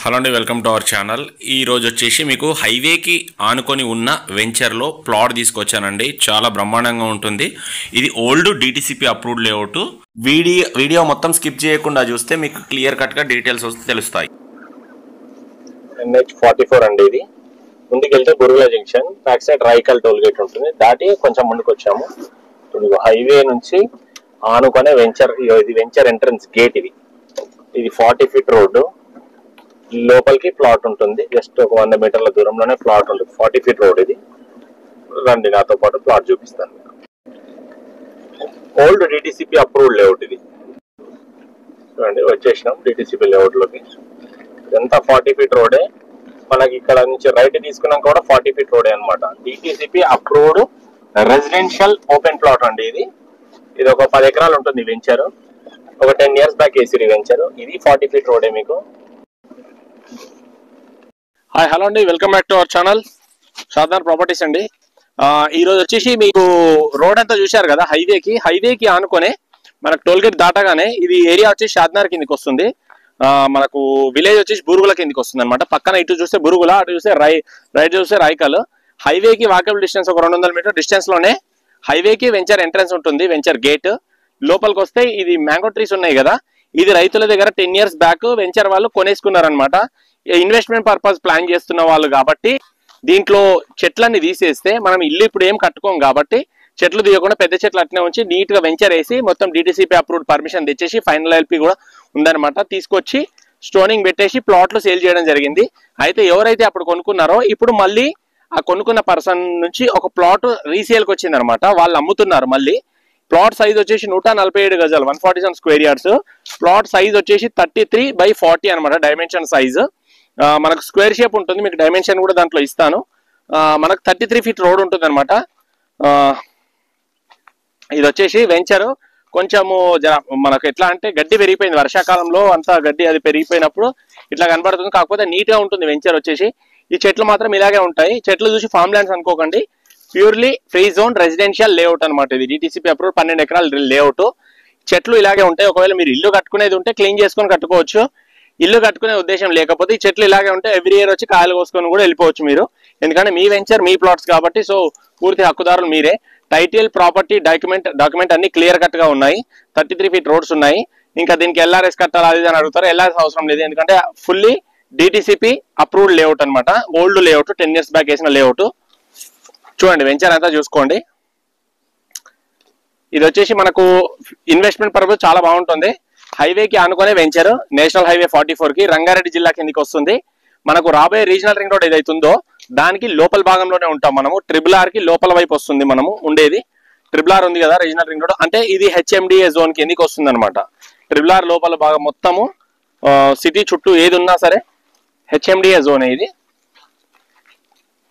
Hello అండి, welcome to our channel. ఈరోజు వచ్చేసి మీకు హైవేకి ఆనుకొని ఉన్న వెంచర్లో ప్లాట్ తీసుకొచ్చానండి. చాలా బ్రహ్మాండంగా ఉంటుంది. ఇది old DTCP approved layout. Video మొత్తం స్కిప్ చేయకుండా చూస్తే మీకు క్లియర్ కట్గా డీటెయిల్స్ తెలుస్తాయి. NH44 అండి. ఇది ముందుకెళ్తే Burugula junction, back side Raikal toll gate ఉంటుంది. దాటి కొంచెం ముందుకు వచ్చాము. హైవే నుంచి ఆనుకునే వెంచర్, ఇది వెంచర్ ఎంట్రన్స్ గేట్. ఇది 40 ఫీట్ రోడ్డు. లోపలికి ప్లాట్ ఉంటుంది. జస్ట్ ఒక 100 మీటర్ల దూరంలోనే ప్లాట్ ఉంటుంది. 40 ఫీట్ రోడ్. ఇది రండి, నాతో పాటు ప్లాట్ చూపిస్తాను. Old DTCP approved layout. ఇది చూడండి, వచ్చేసినాం డిటిసిపి లేఅవుట్ లోకి. ఇదంతా 40 ఫీట్ రోడే. మనకి ఇక్కడ నుంచి రైట్ తీసుకున్నాక కూడా 40 ఫీట్ రోడే అనమాట. DTCP approved residential open plot అండి. ఇది ఒక 10 ఎకరాలు ఉంటుంది వెంచర్. ఒక 10 years బ్యాక్ వేసిరి వెంచర్. ఇది 40 ఫీట్ రోడే మీకు. హాయ్, హలో అండి, welcome back to our channel Shadnagar properties అండి. ఈరోజు వచ్చేసి మీకు రోడ్ అంతా చూశారు కదా, హైవేకి ఆనుకొనే మనకు టోల్ గేట్ దాటగానే ఇది ఏరియా వచ్చేసి షాద్నగర్ కిందకి వస్తుంది. మనకు విలేజ్ వచ్చేసి బురుగుల కిందకి వస్తుంది అనమాట. పక్కన ఇటు చూస్తే బురుగుల, అటు చూస్తే రైట్ చూస్తే రాయికల్. హైవేకి వాకబుల్ డిస్టెన్స్ ఒక 200 మీటర్ డిస్టెన్స్ లోనే హైవేకి వెంచర్ ఎంట్రన్స్ ఉంటుంది, వెంచర్ గేట్. లోపలికి వస్తే ఇది మ్యాంగో ట్రీస్ ఉన్నాయి కదా, ఇది రైతుల దగ్గర 10 years బ్యాక్ వెంచర్ వాళ్ళు కొనేసుకున్నారనమాట. ఇన్వెస్ట్మెంట్ పర్పస్ ప్లాన్ చేస్తున్న వాళ్ళు కాబట్టి దీంట్లో చెట్లన్నీ తీసేస్తే మనం ఇల్లు ఇప్పుడు ఏం కట్టుకోం కాబట్టి చెట్లు తీయకుండా పెద్ద చెట్లు అట్నే ఉంచి నీట్ గా వెంచర్ వేసి మొత్తం డిటిసిపి అప్రూవ్డ్ పర్మిషన్ తెచ్చేసి ఫైనల్ ఎల్పి కూడా ఉందన్నమాట. తీసుకొచ్చి స్టోనింగ్ పెట్టేసి ప్లాట్లు సేల్ చేయడం జరిగింది. అయితే ఎవరైతే అప్పుడు కొనుక్కున్నారో ఇప్పుడు మళ్ళీ ఆ కొనుక్కున్న పర్సన్ నుంచి ఒక ప్లాట్ రీసేల్కి వచ్చింది అనమాట. వాళ్ళు అమ్ముతున్నారు మళ్ళీ. ప్లాట్ సైజ్ వచ్చేసి 147 గజాలు, 147 స్క్వేర్ యార్డ్స్. ప్లాట్ సైజ్ వచ్చేసి 33/40 అనమాట డైమెన్షన్ సైజ్. మనకు స్క్వేర్ షేప్ ఉంటుంది. మీకు డైమెన్షన్ కూడా దాంట్లో ఇస్తాను. మనకు 33 ఫీట్ రోడ్ ఉంటుంది అనమాట. ఇది వచ్చేసి వెంచర్ కొంచెము మనకు ఎట్లా అంటే గడ్డి పెరిగిపోయింది, వర్షాకాలంలో అంతా గడ్డి అది పెరిగిపోయినప్పుడు ఇట్లా కనబడుతుంది. కాకపోతే నీట్ గా ఉంటుంది వెంచర్ వచ్చేసి. ఈ చెట్లు మాత్రం ఇలాగే ఉంటాయి. చెట్లు చూసి ఫామ్ ల్యాండ్స్ అనుకోకండి, purely free zone residential layout అనమాట. ఇది డిటిసిపి అప్రూవ్డ్ 12 ఎకరాల లేఅవుట్. చెట్లు ఇలాగే ఉంటాయి. ఒకవేళ మీరు ఇల్లు కట్టుకునేది ఉంటే క్లీన్ చేసుకొని కట్టుకోవచ్చు. ఇల్లు కట్టుకునే ఉద్దేశం లేకపోతే ఈ చెట్లు ఇలాగే ఉంటే ఎవ్రీ ఇయర్ వచ్చి కాయలు కోసుకొని కూడా వెళ్ళిపోవచ్చు మీరు. ఎందుకంటే మీ వెంచర్, మీ ప్లాట్స్ కాబట్టి సో పూర్తి హక్కుదారులు మీరే. టైటిల్, ప్రాపర్టీ, డాక్యుమెంట్ అన్ని క్లియర్ కట్ గా ఉన్నాయి. 33 ఫీట్ రోడ్స్ ఉన్నాయి. ఇంకా దీనికి LRS కట్టాలి అది అని అడుగుతారు. LRS అవసరం లేదు, ఎందుకంటే ఫుల్లీ డిటిసిపి అప్రూవ్డ్ లేఅవుట్ అనమాట. ఓల్డ్ లేఅవుట్, 10 years బ్యాక్ వేసిన లేఅవుట్. చూడండి వెంచర్ అంతా చూసుకోండి. ఇది వచ్చేసి మనకు ఇన్వెస్ట్మెంట్ పర్పస్ చాలా బాగుంటుంది. హైవేకి ఆనుకునే వెంచర్, నేషనల్ హైవే 44 కి రంగారెడ్డి జిల్లా కిందకి వస్తుంది. మనకు రాబోయే రీజనల్ రింగ్ రోడ్ ఏదైతుందో దానికి లోపల భాగంలోనే ఉంటాం మనము. RRR కి లోపల వైపు వస్తుంది మనము ఉండేది. RRR ఉంది కదా, రీజనల్ రింగ్ రోడ్ అంటే ఇది HMDA జోన్ కిందకి వస్తుంది అనమాట. RRR లోపల భాగం మొత్తము సిటీ చుట్టూ ఏది ఉన్నా సరే HMDA జోన్. ఇది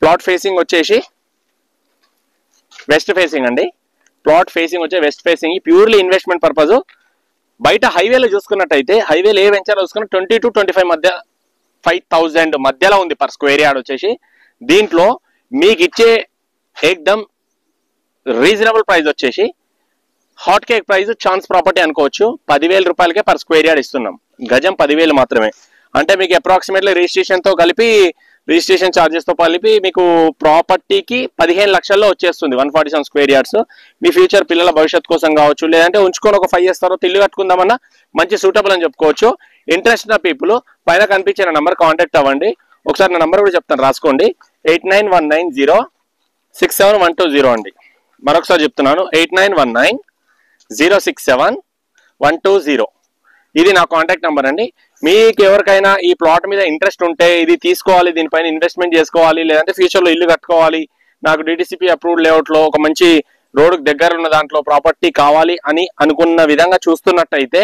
ప్లాట్ ఫేసింగ్ వచ్చేసి వెస్ట్ ఫేసింగ్ అండి. ప్లాట్ ఫేసింగ్ వచ్చే west facing, purely investment purpose. బయట హైవేలో చూసుకున్నట్టయితే హైవేలో ఏ వెంచర్ చూసుకున్నా 20 to 25 మధ్య 5,000 మధ్యలో ఉంది పర్ స్క్వేర్ యార్డ్ వచ్చేసి. దీంట్లో మీకు ఇచ్చే ఏకదమ్ రీజనబుల్ ప్రైస్ వచ్చేసి hot cake price chance property అనుకోవచ్చు. 10,000 రూపాయలకే పర్ స్క్వేర్ యార్డ్ ఇస్తున్నాం. గజం 10,000 మాత్రమే. అంటే మీకు అప్రాక్సిమేట్లీ రిజిస్ట్రేషన్తో కలిపి, రిజిస్ట్రేషన్ ఛార్జెస్ తో కలిపి మీకు ప్రాపర్టీకి 15 లక్షల్లో వచ్చేస్తుంది 147 స్క్వేర్ యార్డ్స్. మీ ఫ్యూచర్ పిల్లల భవిష్యత్ కోసం కావచ్చు, లేదంటే ఉంచుకొని ఒక 5 years తర్వాత ఇల్లు కట్టుకుందామన్నా మంచి సూటబుల్ అని చెప్పుకోవచ్చు. ఇంట్రెస్ట్ ఉన్న పీపుల్ పైన కనిపించిన నెంబర్ కాంటాక్ట్ అవ్వండి. ఒకసారి నా నెంబర్ కూడా చెప్తాను, రాసుకోండి. 8919067120 అండి. మరొకసారి చెప్తున్నాను, 8919067120. ఇది నా కాంటాక్ట్ నెంబర్ అండి. మీకు ఎవరికైనా ఈ ప్లాట్ మీద ఇంట్రెస్ట్ ఉంటే, ఇది తీసుకోవాలి, దీనిపైన ఇన్వెస్ట్మెంట్ చేసుకోవాలి, లేదంటే ఫ్యూచర్లో ఇల్లు కట్టుకోవాలి, నాకు డిటిసిపి అప్రూవ్డ్ లేఅవుట్లో ఒక మంచి రోడ్డుకు దగ్గర ఉన్న దాంట్లో ప్రాపర్టీ కావాలి అని అనుకున్న విధంగా చూస్తున్నట్టయితే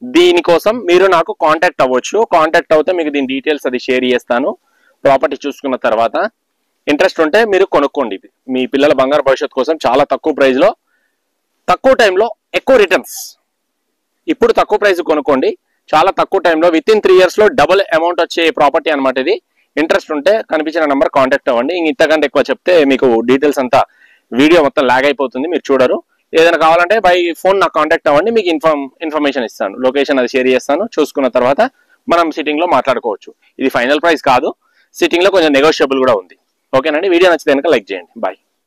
దీనికోసం మీరు నాకు కాంటాక్ట్ అవ్వచ్చు. కాంటాక్ట్ అవుతే మీకు దీని డీటెయిల్స్ అది షేర్ చేస్తాను. ప్రాపర్టీ చూసుకున్న తర్వాత ఇంట్రెస్ట్ ఉంటే మీరు కొనుక్కోండి. మీ పిల్లల బంగారు భవిష్యత్తు కోసం చాలా తక్కువ ప్రైస్లో, తక్కువ టైంలో ఎక్కువ రిటర్న్స్. ఇప్పుడు తక్కువ ప్రైస్ కొనుక్కోండి, చాలా తక్కువ టైంలో with in 3 years double amount వచ్చే ప్రాపర్టీ అనమాట ఇది. ఇంట్రెస్ట్ ఉంటే కనిపించిన నెంబర్ కాంటాక్ట్ అవ్వండి. ఇంతకంటే ఎక్కువ చెప్తే మీకు డీటెయిల్స్ అంతా వీడియో మొత్తం లాగ్ అయిపోతుంది, మీరు చూడరు. ఏదైనా కావాలంటే బై ఫోన్ నాకు కాంటాక్ట్ అవ్వండి, మీకు ఇన్ఫర్మేషన్ ఇస్తాను. లొకేషన్ అది షేర్ చేస్తాను. చూసుకున్న తర్వాత మనం సిట్టింగ్ లో మాట్లాడుకోవచ్చు. ఇది ఫైనల్ ప్రైస్ కాదు, సిట్టింగ్ లో కొంచెం నెగోషియబుల్ కూడా ఉంది. ఓకేనండి, వీడియో నచ్చితే కనుక లైక్ చేయండి. బాయ్.